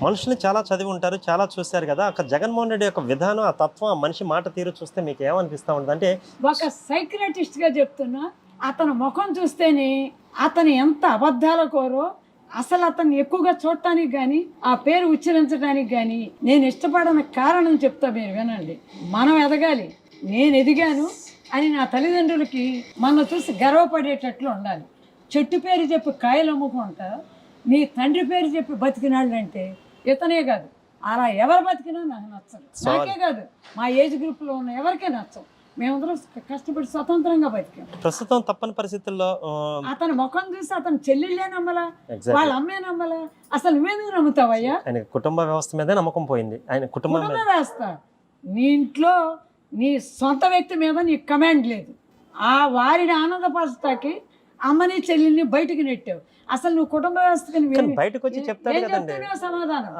మనుషుల్ని చాలా చదివి ఉంటారు, చాలా చూశారు కదా! అక్కడ జగన్మోహన్ రెడ్డి యొక్క విధానం, ఆ తత్వం, ఆ మనిషి మాట తీరు చూస్తే మీకు ఏమనిపిస్తా ఉంటది? అంటే ఒక సైకియాట్రిస్ట్‌గా చెప్తున్నా, అతని ముఖం చూస్తేనే అతను ఎంత అబద్ధాల కోరో, అసలు అతన్ని ఎక్కువగా చూడటానికి గాని, ఆ పేరు ఉచ్చరించడానికి గాని నేను ఇష్టపడని కారణం చెప్తా, మీరు వినండి. మనం ఎదగాలి, నేను ఎదిగాను అని నా తల్లిదండ్రులకి మన చూసి గర్వపడేటట్లు ఉండాలి. చెట్టు పేరు చెప్పి కాయలు అమ్ముకుంటా నీ తండ్రి పేరు చెప్పి బతికినాళ్ళంటే ఇతనే కాదు, అలా ఎవరు బతికినా నాకు నచ్చదు. నాకే కాదు, మా ఏజ్ గ్రూప్లో ఉన్న ఎవరికే నచ్చం. మేమందరం కష్టపడి స్వతంత్రంగా బతికాం. ప్రస్తుతం తప్పని పరిస్థితుల్లో అతని ముఖం చూసి అతని చెల్లెళ్ళే నమ్మలా, వాళ్ళ అమ్మే నమ్మలా. అసలు నువ్వెందుకు నమ్ముతావయ్యా? ఆయన కుటుంబ వ్యవస్థ మీదే నమ్మకం పోయింది. ఆయన కుటుంబం కుటుంబ వేస్తా, నీ ఇంట్లో నీ సొంత వ్యక్తి మీద నీకు కమాండ్ లేదు. ఆ వారిని ఆనందపరచటానికి అమ్మని చెల్లిని బయటికి నెట్టావు. అసలు నువ్వు కుటుంబ వ్యవస్థకి బయటకు వచ్చి చెప్తాడు కదండి, సమాధానం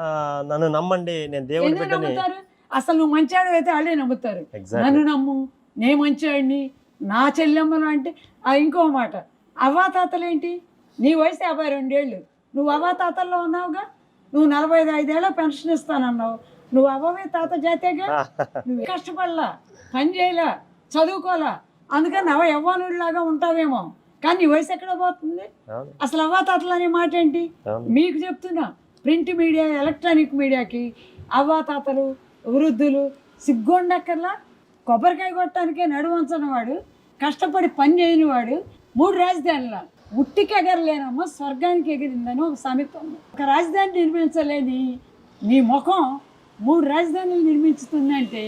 నన్ను నమ్మండి, నేను దేవుడి ఎందుకు బిడ్డని. నమ్ముతారు? అసలు నువ్వు మంచివాడు అయితే వాళ్ళే నమ్ముతారు. నన్ను నమ్ము, నే మంచివాడిని, నా చెల్లెమ్మలు అంటే. ఇంకో మాట, అవ్వాతాతలేంటి? నీ వయసు 52 ఏళ్ళు, నువ్వు అవ్వాతాతల్లో ఉన్నావుగా. నువ్వు 45 ఏళ్ళ పెన్షన్ ఇస్తానన్నావు, నువ్వు అవ్వవే తాత జాతేగా. నువ్వు కష్టపడలా, పని చేయలా, చదువుకోలా, అందుకని యవ్వనుడిలాగా ఉంటావేమో, కానీ నీ వయసు ఎక్కడ పోతుంది? అసలు అవ్వాతాతలు అనే మాట ఏంటి? మీకు చెప్తున్నా, ప్రింట్ మీడియా, ఎలక్ట్రానిక్ మీడియాకి అవ్వాతాతలు, వృద్ధులు సిగ్గుండక్కర్లా. కొబ్బరికాయ కొట్టడానికే నడువంచని వాడు, కష్టపడి పని చేయని వాడు 3 రాజధానుల ఉట్టికి ఎగరలేనమ్మా స్వర్గానికి ఎగిరిందని ఒక సామెత ఉంది. ఒక రాజధాని నిర్మించలేని నీ ముఖం 3 రాజధానులు నిర్మించుతుందంటే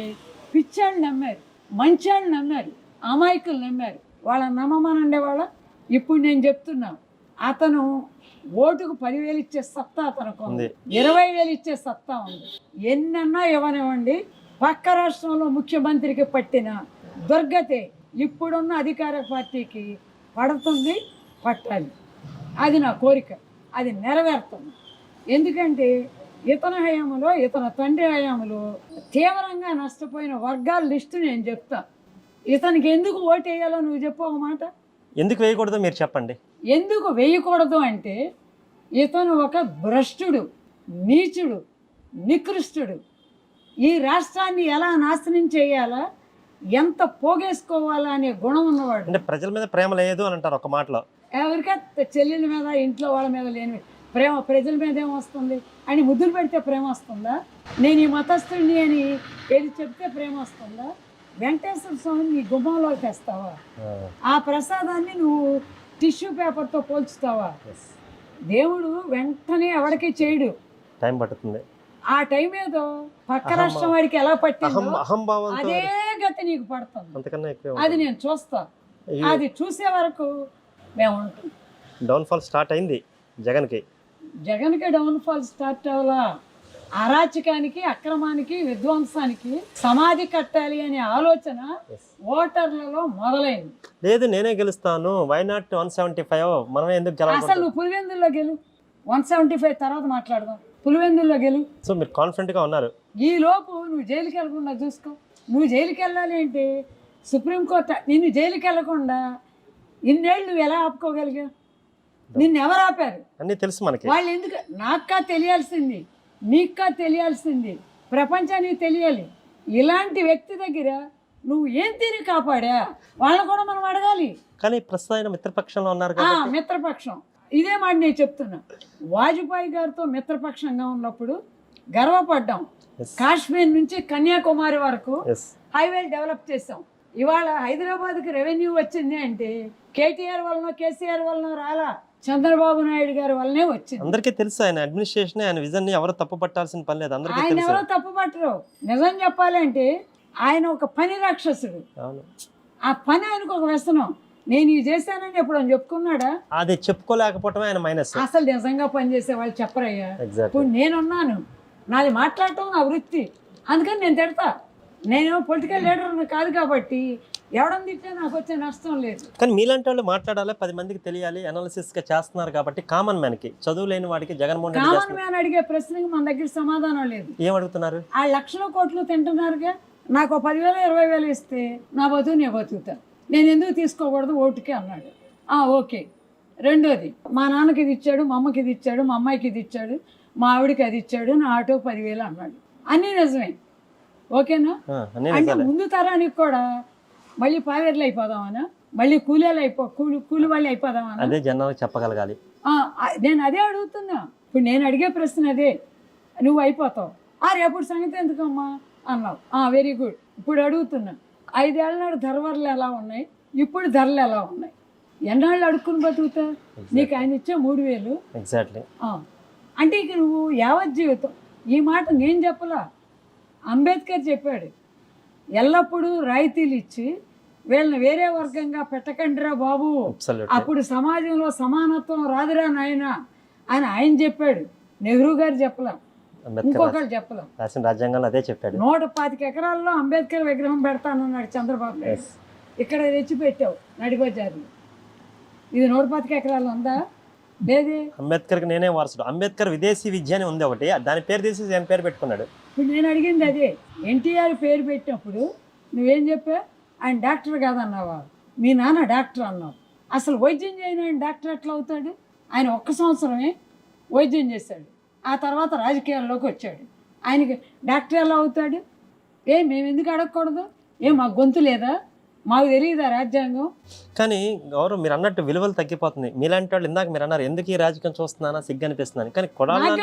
పిచ్చాళ్ళు నమ్మారు, మంచాళ్ళు నమ్మారు, అమాయకులు నమ్మారు. వాళ్ళని నమ్మమనండే వాళ్ళ. ఇప్పుడు నేను చెప్తున్నా, అతను ఓటుకు 10,000 ఇచ్చే సత్తా అతనికి ఉంది, 20,000 ఇచ్చే సత్తా ఉంది. ఎన్నన్నా ఇవ్వనివ్వండి, పక్క రాష్ట్రంలో ముఖ్యమంత్రికి పట్టిన దుర్గతే ఇప్పుడున్న అధికార పార్టీకి పడుతుంది, పట్టాలి. అది నా కోరిక, అది నెరవేరుతుంది. ఎందుకంటే ఇతని హయాంలో, ఇతని తండ్రి హయాంలో తీవ్రంగా నష్టపోయిన వర్గాల లిస్టు నేను చెప్తా. ఇతనికి ఎందుకు ఓటు వేయాలో నువ్వు చెప్పు ఒక మాట. ఎందుకు వేయకూడదు మీరు చెప్పండి. ఎందుకు వేయకూడదు అంటే, ఇతను ఒక భ్రష్టుడు, నీచుడు, నికృష్టుడు. ఈ రాష్ట్రాన్ని ఎలా నాశనం చేయాలా, ఎంత పోగేసుకోవాలా అనే గుణం ఉన్నవాడు. అంటే ప్రజల మీద ప్రేమ లేదు అని అంటారు ఒక మాటలో. ఎవరికైతే చెల్లెల మీద, ఇంట్లో వాళ్ళ మీద లేని ప్రేమ ప్రజల మీద ఏమొస్తుంది? అని ముద్దులు పెడితే ప్రేమ వస్తుందా? నేను ఈ మతస్థుడిని అని ఏది చెప్తే ప్రేమ వస్తుందా? వెంకటేశ్వర స్వామిని నీ గుమ్మంలోకి తెస్తావా? ఆ ప్రసాదాన్ని నువ్వు టిష్యూ పేపర్తో పోల్చుతావా? దేవుడు వెంటనే ఎవరికి చేయడు, టైం పడుతుంది. ఆ టైం ఏదో పక్క రాష్ట్రం వాడికి ఎలా పట్టిందో అదే గతి నీకు పడుతుంది. అది నేను చూస్తా. అది చూసే వరకు మేము ఉంటాం. డౌన్ఫాల్ స్టార్ట్ అయింది జగన్కి. జగన్కి డౌన్ఫాల్ స్టార్ట్ అవ్వాలా? అరాచకానికి, అక్రమానికి, విధ్వంసానికి సమాధి కట్టాలి అనే ఆలోచన ఓటర్లలో మొదలైంది. లేదు నేనే గెలుస్తాను, వై నాట్ 175, మనమే ఎందుకు గెలవాలి? అసలు నువ్వు పులివెందుల్లో గెలు, 175 తర్వాత మాట్లాడదాం. పులివెందుల్లో గెలు. సో మీరు కాన్ఫిడెంట్గా ఉన్నారు. ఈ లోపు నువ్వు జైలుకి వెళ్ళకుండా చూసుకో. నువ్వు జైలుకి వెళ్ళాలి అంటే సుప్రీంకోర్టు నిన్ను జైలుకి వెళ్ళకుండా ఇన్నేళ్ళు నువ్వు ఎలా ఆపుకోగలిగా? నిన్ను ఎవరు ఆపారు? అన్నీ తెలుసు మనకి. వాళ్ళు ఎందుకు? నాకా తెలియాల్సింది, నీకా తెలియాల్సింది, ప్రపంచానికి తెలియాలి. ఇలాంటి వ్యక్తి దగ్గర నువ్వు ఏం తిని కాపాడా వాళ్ళని కూడా మనం అడగాలి. కానీ ప్రస్తుతం మిత్రపక్షంలో ఉన్నారు. మిత్రపక్షం ఇదే మాట నేను చెప్తున్నా. వాజ్పేయి గారితో మిత్రపక్షంగా ఉన్నప్పుడు గర్వపడ్డాం. కాశ్మీర్ నుంచి కన్యాకుమారి వరకు హైవేలు డెవలప్ చేసాం. ఇవాళ హైదరాబాద్కి రెవెన్యూ వచ్చింది అంటే కేటీఆర్ వలన, కేసీఆర్ వలన రాలా, చంద్రబాబు నాయుడు గారి వల్లనే వచ్చింది. అందరికీ తెలుసు ఆయన అడ్మినిస్ట్రేషన్, ఆయన విజన్ ఎవరు తప్పు పట్టాల్సిన పని లేదు. ఆయన ఎవరో తప్పు పట్టరు. నిజం చెప్పాలంటే ఆయన ఒక పని రాక్షసుడు. ఆ పని ఆయనకు ఒక వ్యసనం. నేను ఇది చేశానని ఎప్పుడు అని చెప్పుకున్నాడా? అది చెప్పుకోలేకపోవటమే ఆయన మైనస్. అసలు నిజంగా పనిచేసే వాళ్ళు చెప్పరయ్యా. ఇప్పుడు నేనున్నాను, నాది మాట్లాడటం నా వృత్తి, అందుకని నేను తిడతా. నేను పొలిటికల్ లీడర్ కాదు కాబట్టి ఎవడని తిట్టే నాకు వచ్చే నష్టం లేదు. కానీ మీలాంటి వాళ్ళు మాట్లాడాలి, 10 మందికి తెలియాలి, అనాలిసిస్గా చేస్తున్నారు కాబట్టి కామన్ మ్యాన్కి, చదువు లేని వాడికి జగన్మోహన్ రెడ్డి కామన్ మ్యాన్ అడిగే ప్రశ్నకి మన దగ్గర సమాధానం లేదు. ఏం అడుగుతున్నారు? ఆ లక్షల కోట్లు తింటున్నారుగా. నాకు 10,000 20,000 ఇస్తే నా బతుకు నేను బతుకుతా, నేను ఎందుకు తీసుకోకూడదు ఓటుకి అన్నాడు. ఓకే. రెండోది, మా నాన్నకి ఇది ఇచ్చాడు, మా అమ్మకి ఇది ఇచ్చాడు, మా అమ్మాయికి ఇది ఇచ్చాడు, మా ఆవిడకి అది ఇచ్చాడు, నా ఆటో 10,000 అన్నాడు. అన్నీ నిజమే, ఓకేనా? అన్నీ అంటే నిజాలే. ముందు తరానికి కూడా మళ్ళీ పావేర్లు అయిపోదామనా, మళ్ళీ కూలి వాళ్ళు అయిపోదామనా? అదే జనాలకు చెప్పగలగాలి. నేను అదే అడుగుతున్నా. ఇప్పుడు నేను అడిగే ప్రశ్న అదే. నువ్వు అయిపోతావు, రేపటి సంగతి ఎందుకమ్మా అన్నావు. Very good. ఇప్పుడు అడుగుతున్నా, 5 ఏళ్ళ నాడు ధరలు ఎలా ఉన్నాయి, ఇప్పుడు ధరలు ఎలా ఉన్నాయి? ఎన్నాళ్ళు అడుక్కుని బతుకుతా? నీకు ఆయన ఇచ్చే 3,000 ఎగ్జాక్ట్లీ. అంటే ఇక నువ్వు యావత్ జీవితం. ఈ మాట నేను చెప్పలా, అంబేద్కర్ చెప్పాడు. ఎల్లప్పుడూ రాయితీలు ఇచ్చి వీళ్ళని వేరే వర్గంగా పెట్టకండిరా బాబు, అప్పుడు సమాజంలో సమానత్వం రాదురా నాయన అని ఆయన చెప్పాడు. నెహ్రూ గారు చెప్పలా, ఇంకొకరు చెప్పలా. రాజ్యాంగంలో అదే చెప్పాడు. 125 ఎకరాల్లో అంబేద్కర్ విగ్రహం పెడతానన్నాడు చంద్రబాబు నాయుడు. ఇక్కడ తెచ్చి పెట్టావు నడిబజార్లో. ఇది 125 ఎకరాలు ఉందా? లేదే. అంబేద్కర్కి నేనే వారసుడు. అంబేద్కర్ విదేశీ విద్య అని ఉంది ఒకటి, దాని పేరు తీసి ఆయన పేరు పెట్టుకున్నాడు. ఇప్పుడు నేను అడిగింది అదే. ఎన్టీఆర్ పేరు పెట్టినప్పుడు నువ్వేం చెప్పా? ఆయన డాక్టర్ కాదన్నావా? మీ నాన్న డాక్టర్ అన్నావు. అసలు వైద్యం చేయని ఆయన డాక్టర్ ఎట్లా అవుతాడు? ఆయన 1 సంవత్సరమే వైద్యం చేశాడు, ఆ తర్వాత రాజకీయాల్లోకి వచ్చాడు. ఆయనకి డాక్టర్ ఎలా అవుతాడు? మేము ఎందుకు అడగకూడదు? మా గొంతు లేదా? మాకు తెలియదా రాజ్యాంగం? కానీ గౌరవ్, మీరు అన్నట్టు విలువలు తగ్గిపోతుంది. మీలాంటి వాళ్ళు ఇందాక మీరు అన్నారు, ఎందుకు ఈ రాజకీయం చూస్తున్నానా, సిగ్గు అనిపిస్తున్నాను. కానీ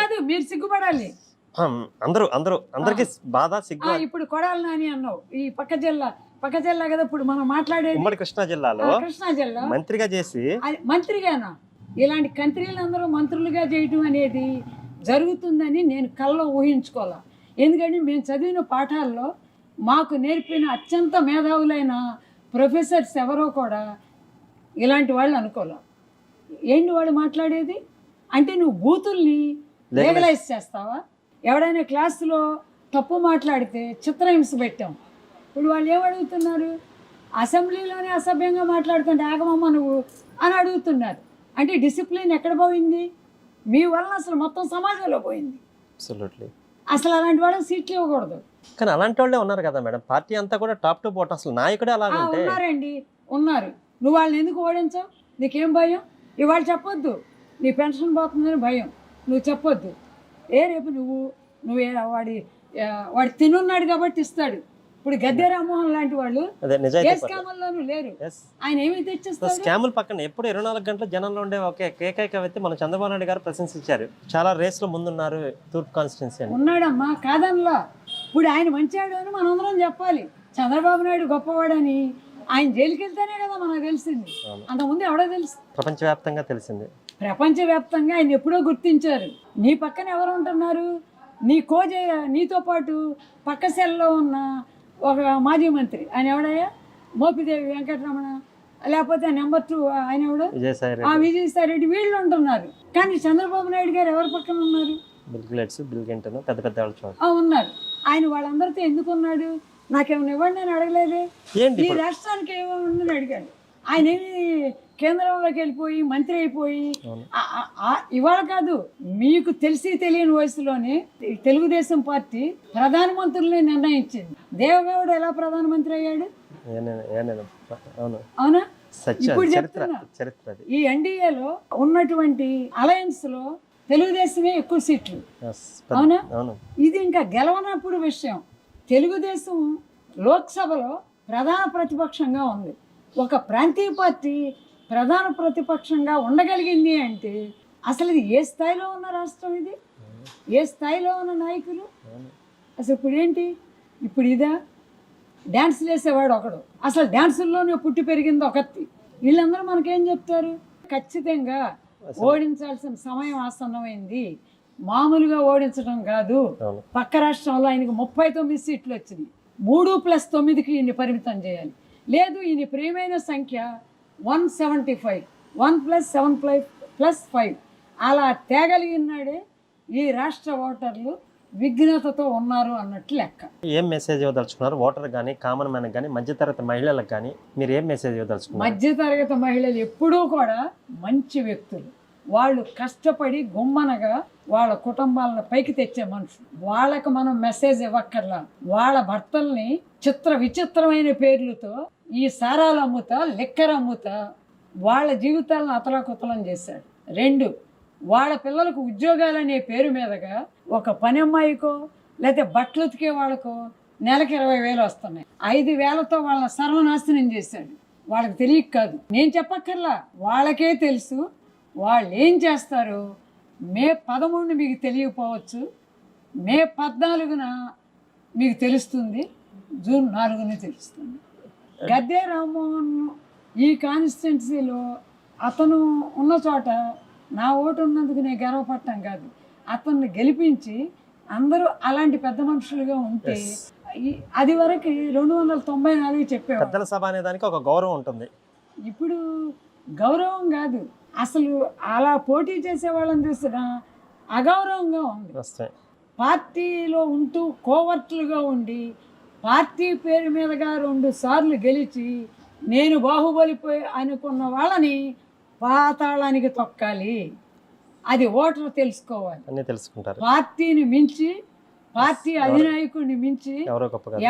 కాదు, మీరు సిగ్గుపడాలి. అందరికి బాధ, సిగ్గు. ఇప్పుడు కొడాలి నాని అన్నావు, ఈ పక్క జిల్లా కదా ఇప్పుడు మనం మాట్లాడేది. ఉమ్మడి కృష్ణా జిల్లాలో మంత్రిగా చేసి. మంత్రిగానా? ఇలాంటి కంత్రీలందరూ మంత్రులుగా చేయటం అనేది జరుగుతుందని నేను కల్లో ఊహించుకోవాలా. ఎందుకంటే మేము చదివిన పాఠాల్లో మాకు నేర్పిన అత్యంత మేధావులైన ప్రొఫెసర్స్ ఎవరో కూడా ఇలాంటి వాళ్ళు అనుకోలే. ఏంటి వాడు మాట్లాడేది? అంటే నువ్వు బూతుల్ని లీగలైజ్ చేస్తావా? ఎవడైనా క్లాసులో తప్పు మాట్లాడితే చిత్రహింస పెట్టాం. ఇప్పుడు వాళ్ళు ఏమడుగుతున్నారు? అసెంబ్లీలోనే అసభ్యంగా మాట్లాడుతుంటే ఆగమమ్మ నువ్వు అని అడుగుతున్నారు. అంటే డిసిప్లిన్ ఎక్కడ పోయింది? మీ వలన అసలు మొత్తం సమాజంలో పోయింది. అసలు అలాంటి వాళ్ళకి సీట్లు ఇవ్వకూడదు. కానీ అలాంటి వాళ్ళే ఉన్నారు కదా మేడం, పార్టీ అంతా కూడా టాప్ టు బాటం. అసలు నాయకుడే అలా ఉన్నారండి, ఉన్నారు. నువ్వు వాళ్ళని ఎందుకు ఓడించావు? నీకేం భయం? ఇవాళ చెప్పొద్దు నీ పెన్షన్ పోతుందని భయం, నువ్వు చెప్పొద్దు. రేపు నువ్వు వాడు తినున్నాడు కాబట్టి ఇస్తాడు. ఇప్పుడు గద్దె రామ్మోహన్ లాంటి వాళ్ళు ఏ స్కాముల్లోనూ లేరు. ఆయన ఏమి తెచ్చిస్తారు? స్కాముల పక్కన ఎప్పుడు 24 గంటల జనంలో ఉండే ఒకే ఏకైక వ్యక్తి మన చంద్రబాబు నాయుడు గారు ప్రశంసించారు. చాలా రేస్లో ముందున్నారు తూర్పు కాన్స్టిట్యున్సీ. ఉన్నాడమ్మా, కాదనలా. ఇప్పుడు ఆయన మంచివాడు అని మనందరం చెప్పాలి. చంద్రబాబు నాయుడు గొప్పవాడని ఆయన జైలుకి వెళ్తేనే కదా మనకు తెలిసింది. అంతకుముందు ఎవడో తెలుసు? ప్రపంచవ్యాప్తంగా తెలిసింది. ప్రపంచవ్యాప్తంగా ఆయన ఎప్పుడో గుర్తించారు. నీ పక్కన ఎవరు ఉంటున్నారు? నీతో పాటు పక్క సెల్లో ఉన్న ఒక మాజీ మంత్రి, ఆయన ఎవడయ్యా? మోపిదేవి వెంకటరమణ, లేకపోతే నెంబర్ 2 ఆయన ఎవడు? విజయసాయి రెడ్డి. వీళ్ళు ఉంటున్నారు. కానీ చంద్రబాబు నాయుడు గారు ఎవరి పక్కన ఉన్నారు? ఉన్నారు. ఆయన వాళ్ళందరితో ఎందుకు ఉన్నాడు? నాకేమైనా ఇవ్వండి అని అడగలేదే. ఈ రాష్ట్రానికి ఏమని అడిగాడు. ఆయన ఏమి కేంద్రంలోకి వెళ్ళిపోయి మంత్రి అయిపోయి ఇవాళ కాదు, మీకు తెలిసి తెలియని వయసులోనే తెలుగుదేశం పార్టీ ప్రధానమంత్రుల్ని నిర్ణయించింది. దేవగౌడ ఎలా ప్రధానమంత్రి అయ్యాడు? అవునా? ఇప్పుడు చెప్తున్నా, ఈ ఎన్డీఏలో ఉన్నటువంటి అలయన్స్ లో తెలుగుదేశమే ఎక్కువ సీట్లు. అవునా? ఇది ఇంకా గెలవనప్పుడు విషయం. తెలుగుదేశం లోక్సభలో ప్రధాన ప్రతిపక్షంగా ఉంది. ఒక ప్రాంతీయ పార్టీ ప్రధాన ప్రతిపక్షంగా ఉండగలిగింది అంటే అసలు ఇది ఏ స్థాయిలో ఉన్న రాష్ట్రం? ఇది ఏ స్థాయిలో ఉన్న నాయకులు? అసలు ఇప్పుడు ఏంటి? ఇప్పుడు ఇదా? డ్యాన్సులు వేసేవాడు ఒకడు, అసలు డ్యాన్సుల్లోనే పుట్టి పెరిగింది ఒకటి. వీళ్ళందరూ మనకేం చెప్తారు? ఖచ్చితంగా ఓడించాల్సిన సమయం ఆసన్నమైంది. మామూలుగా ఓడించడం కాదు. పక్క రాష్ట్రంలో ఆయనకు 39 సీట్లు వచ్చినాయి. 3+9కి ఈయన్ని పరిమితం చేయాలి. లేదు, ఈయన ప్రియమైన సంఖ్య 175, 1+7+5 అలా తేగలిగినాడే ఈ రాష్ట్ర ఓటర్లు విఘ్నతతో ఉన్నారు అన్నట్లు లెక్క. ఏం మెసేజ్ ఇవ్వదలుచుకున్నారు ఓటర్ కానీ కామన్ మ్యాన్ కానీ మధ్యతరగతి మహిళలకు కానీ మీరు ఏం మెసేజ్ ఇవ్వదలుచుకున్నారు? మధ్యతరగతి మహిళలు ఎప్పుడూ కూడా మంచి వ్యక్తులు. వాళ్ళు కష్టపడి గుమ్మనగా వాళ్ళ కుటుంబాలను పైకి తెచ్చే మనుషులు. వాళ్ళకి మనం మెసేజ్ ఇవ్వక్కర్లా. వాళ్ళ భర్తల్ని విచిత్రమైన పేర్లతో ఈ సారాలు అమ్ముతా, లిక్కర్ అమ్ముతా వాళ్ళ జీవితాలను అతలాకుతలం చేశాడు. 2, వాళ్ళ పిల్లలకు ఉద్యోగాలు అనే పేరు మీదగా ఒక పని అమ్మాయికో లేకపోతే బట్టలు ఉతికే వాళ్ళకో నెలకు 20,000 వస్తున్నాయి. 5,000తో వాళ్ళని సర్వనాశనం చేశాడు. వాళ్ళకి తెలియక కాదు, నేను చెప్పక్కర్లా, వాళ్ళకే తెలుసు వాళ్ళు ఏం చేస్తారు. మే 13 మీకు తెలియకపోవచ్చు, మే 14న మీకు తెలుస్తుంది, జూన్ 4న తెలుస్తుంది. గద్దె రామ్మోహన్ ఈ కాన్స్టిట్యున్సీలో అతను ఉన్న చోట నా ఓటు ఉన్నందుకు నేను గర్వపడటం కాదు, అతన్ని గెలిపించి అందరూ అలాంటి పెద్ద మనుషులుగా ఉంటే అది వరకు 294 చెప్పేవారు. పెద్దల సభ అనే దానికి ఒక గౌరవం ఉంటుంది. ఇప్పుడు గౌరవం కాదు, అసలు అలా పోటీ చేసే వాళ్ళని చూసినా అగౌరవంగా ఉంది. పార్టీలో ఉంటూ కోవర్ట్లుగా ఉండి పార్టీ పేరు మీదుగా 2 సార్లు గెలిచి నేను బాహుబలిపోయి అనుకున్న వాళ్ళని పాతాళానికి తొక్కాలి. అది ఓటర్ తెలుసుకోవాలి. అన్నీ తెలుసుకుంటారు. పార్టీని మించి, పార్టీ అధినాయకుడిని మించి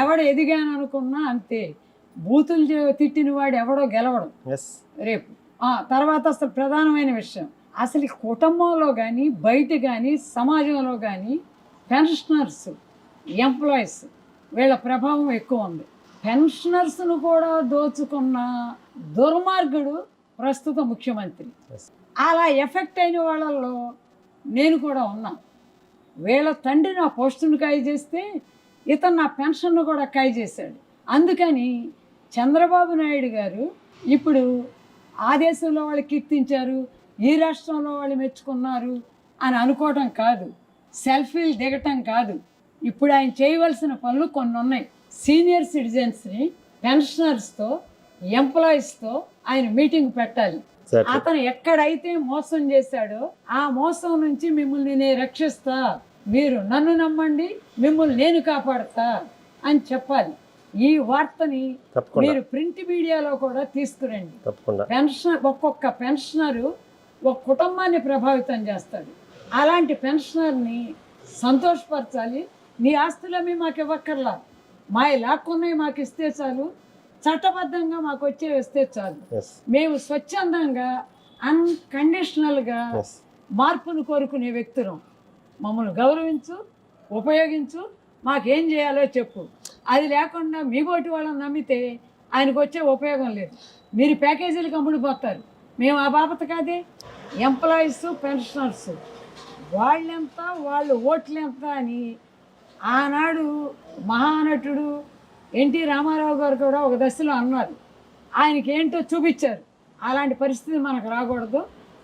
ఎవడు ఎదిగాను అనుకున్నా అంతే. బూతులు తిట్టిన వాడు ఎవడో గెలవడం రేపు. తర్వాత అసలు ప్రధానమైన విషయం, అసలు కుటుంబంలో కానీ బయట కానీ సమాజంలో కానీ పెన్షనర్స్, ఎంప్లాయీస్ వీళ్ళ ప్రభావం ఎక్కువ ఉంది. పెన్షనర్స్ను కూడా దోచుకున్న దుర్మార్గుడు ప్రస్తుత ముఖ్యమంత్రి. అలా ఎఫెక్ట్ అయిన వాళ్ళల్లో నేను కూడా ఉన్నా. వీళ్ళ తండ్రి నా పోస్టును ఖాళీ చేస్తే ఇతను నా పెన్షన్ను కూడా ఖాళీ చేశాడు. అందుకని చంద్రబాబు నాయుడు గారు ఇప్పుడు ఆ దేశంలో వాళ్ళు కీర్తించారు, ఈ రాష్ట్రంలో వాళ్ళు మెచ్చుకున్నారు అని అనుకోవటం కాదు, సెల్ఫీలు దిగటం కాదు. ఇప్పుడు ఆయన చేయవలసిన పనులు కొన్ని ఉన్నాయి. సీనియర్ సిటిజన్స్ని, పెన్షనర్స్తో, ఎంప్లాయీస్తో ఆయన మీటింగ్ పెట్టాలి. అతను ఎక్కడైతే మోసం చేశాడో ఆ మోసం నుంచి మిమ్మల్ని నేను రక్షిస్తా, మీరు నన్ను నమ్మండి, మిమ్మల్ని నేను కాపాడుతా అని చెప్పాలి. ఈ వార్తని మీరు ప్రింట్ మీడియాలో కూడా తీసుకురండి. ఒక్కొక్క పెన్షనరు ఒక కుటుంబాన్ని ప్రభావితం చేస్తాడు. అలాంటి పెన్షనర్ని సంతోషపరచాలి. నీ ఆస్తులన్నీ మాకు ఇవ్వక్కర్లా, మా లాక్కున్నాయి మాకు ఇస్తే చాలు, చట్టబద్ధంగా మాకు వచ్చే వస్తే చాలు. మేము స్వచ్ఛందంగా అన్కండిషనల్గా మార్పును కోరుకునే వ్యక్తులం. మమ్మల్ని గౌరవించు, ఉపయోగించు, మాకేం చేయాలో చెప్పు. అది లేకుండా మీ బోటి వాళ్ళని నమ్మితే ఆయనకు వచ్చే ఉపయోగం లేదు. మీరు ప్యాకేజీలకు అమ్ముడిపోతారు. మేము ఆ బాబత కాదే. ఎంప్లాయీస్, పెన్షనర్స్ వాళ్ళెంత, వాళ్ళు ఓట్లు ఎంత అని ఆనాడు మహానటుడు ఎన్టీ రామారావు గారు కూడా ఒక దశలో అన్నారు. ఆయనకి ఏంటో చూపించారు. అలాంటి పరిస్థితి మనకు రాకూడదు.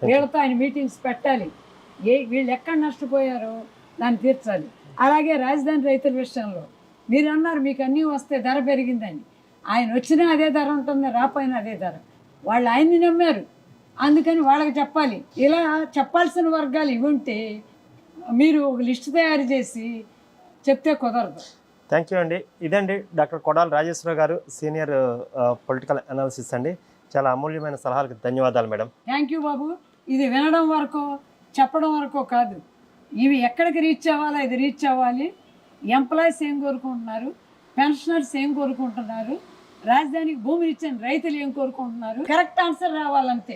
వీళ్ళతో ఆయన మీటింగ్స్ పెట్టాలి. వీళ్ళు ఎక్కడ నష్టపోయారో దాన్ని తీర్చాలి. అలాగే రాజధాని రైతుల విషయంలో మీరు అన్నారు మీకు అన్నీ వస్తే ధర పెరిగిందని. ఆయన వచ్చినా అదే ధర ఉంటుంది, రాపోయినా అదే ధర. వాళ్ళు ఆయన్ని నమ్మారు, అందుకని వాళ్ళకి చెప్పాలి. ఇలా చెప్పాల్సిన వర్గాలు ఇవి ఉంటే మీరు ఒక లిస్టు తయారు చేసి చెప్తే కుదరదు. థ్యాంక్ యూ అండి. ఇదండి డాక్టర్ కొడాలి రాజేశ్వరరావు గారు, సీనియర్ పొలిటికల్ అనాలిసిస్ అండి. చాలా అమూల్యమైన సలహాలకు ధన్యవాదాలు మేడం. థ్యాంక్ యూ బాబు. ఇది వినడం వరకు, చెప్పడం వరకు కాదు, ఇవి ఎక్కడికి రీచ్ అవ్వాలో ఇది రీచ్ అవ్వాలి. ఎంప్లాయీస్ ఏం కోరుకుంటున్నారు, పెన్షనర్స్ ఏం కోరుకుంటున్నారు, రాజధానికి భూమిని ఇచ్చిన రైతులు ఏం కోరుకుంటున్నారు, కరెక్ట్ ఆన్సర్ రావాలంతే.